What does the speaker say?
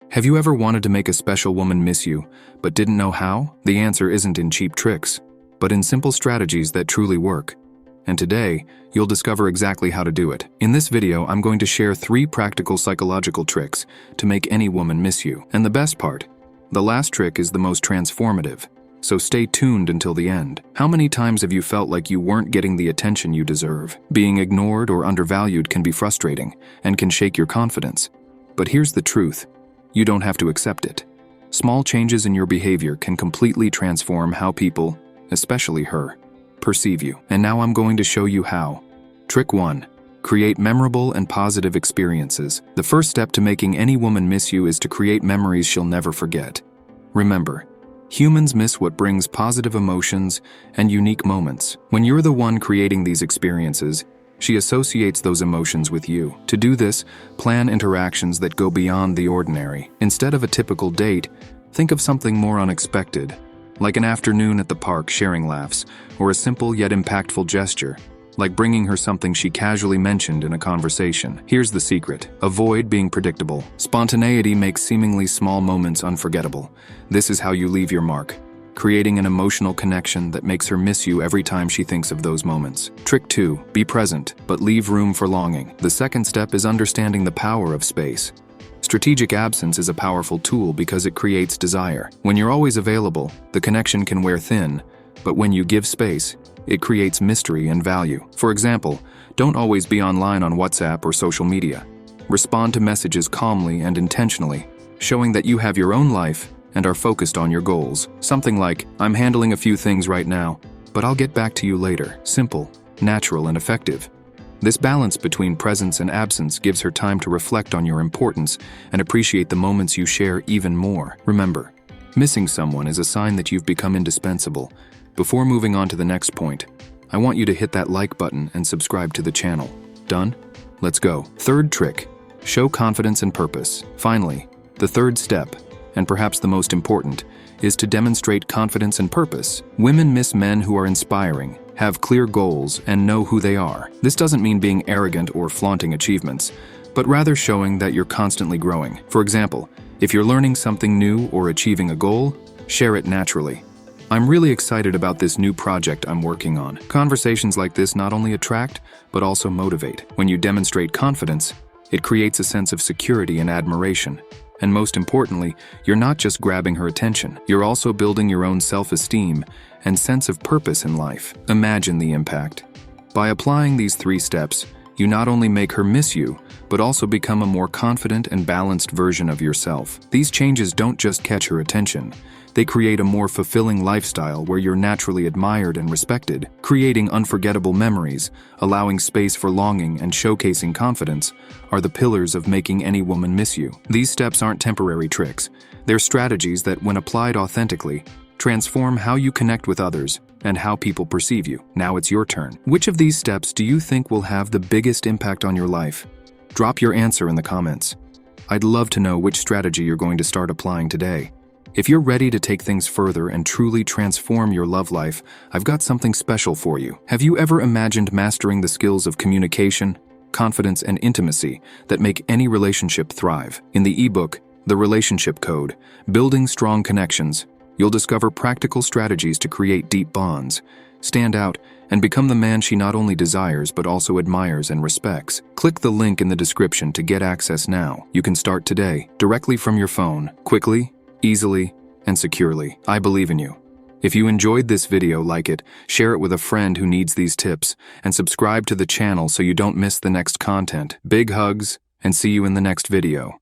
Have you ever wanted to make a special woman miss you, but didn't know how? The answer isn't in cheap tricks, but in simple strategies that truly work. And today, you'll discover exactly how to do it. In this video, I'm going to share 3 practical psychological tricks to make any woman miss you. And the best part, the last trick is the most transformative. So stay tuned until the end. How many times have you felt like you weren't getting the attention you deserve? Being ignored or undervalued can be frustrating and can shake your confidence. But here's the truth. You don't have to accept it. Small changes in your behavior can completely transform how people, especially her, perceive you. And now I'm going to show you how. Trick 1. Create memorable and positive experiences. The first step to making any woman miss you is to create memories she'll never forget. Remember, humans miss what brings positive emotions and unique moments. When you're the one creating these experiences, she associates those emotions with you. To do this, plan interactions that go beyond the ordinary. Instead of a typical date, think of something more unexpected, like an afternoon at the park sharing laughs, or a simple yet impactful gesture, like bringing her something she casually mentioned in a conversation. Here's the secret. Avoid being predictable. Spontaneity makes seemingly small moments unforgettable. This is how you leave your mark, creating an emotional connection that makes her miss you every time she thinks of those moments. Trick 2. Be present, but leave room for longing. The second step is understanding the power of space. Strategic absence is a powerful tool because it creates desire. When you're always available, the connection can wear thin, but when you give space, it creates mystery and value. For example, don't always be online on WhatsApp or social media. Respond to messages calmly and intentionally, showing that you have your own life and are focused on your goals. Something like, "I'm handling a few things right now, but I'll get back to you later." Simple, natural, and effective. This balance between presence and absence gives her time to reflect on your importance and appreciate the moments you share even more. Remember, missing someone is a sign that you've become indispensable. Before moving on to the next point, I want you to hit that like button and subscribe to the channel. Done? Let's go. Third trick, show confidence and purpose. Finally, the third step, and perhaps the most important, is to demonstrate confidence and purpose. Women miss men who are inspiring, have clear goals, and know who they are. This doesn't mean being arrogant or flaunting achievements, but rather showing that you're constantly growing. For example, if you're learning something new or achieving a goal, share it naturally. "I'm really excited about this new project I'm working on." Conversations like this not only attract, but also motivate. When you demonstrate confidence, it creates a sense of security and admiration. And most importantly, you're not just grabbing her attention, you're also building your own self-esteem and sense of purpose in life. Imagine the impact. By applying these 3 steps, you not only make her miss you, but also become a more confident and balanced version of yourself. These changes don't just catch her attention, they create a more fulfilling lifestyle where you're naturally admired and respected. Creating unforgettable memories, allowing space for longing, and showcasing confidence are the pillars of making any woman miss you. These steps aren't temporary tricks. They're strategies that, when applied authentically, transform how you connect with others and how people perceive you. Now it's your turn. Which of these steps do you think will have the biggest impact on your life? Drop your answer in the comments. I'd love to know which strategy you're going to start applying today. If you're ready to take things further and truly transform your love life, I've got something special for you. Have you ever imagined mastering the skills of communication, confidence, and intimacy that make any relationship thrive? In the ebook, The Relationship Code, Building Strong Connections, you'll discover practical strategies to create deep bonds, stand out, and become the man she not only desires but also admires and respects. Click the link in the description to get access now. You can start today, directly from your phone, quickly, easily, and securely. I believe in you. If you enjoyed this video, like it, share it with a friend who needs these tips, and subscribe to the channel so you don't miss the next content. Big hugs, and see you in the next video.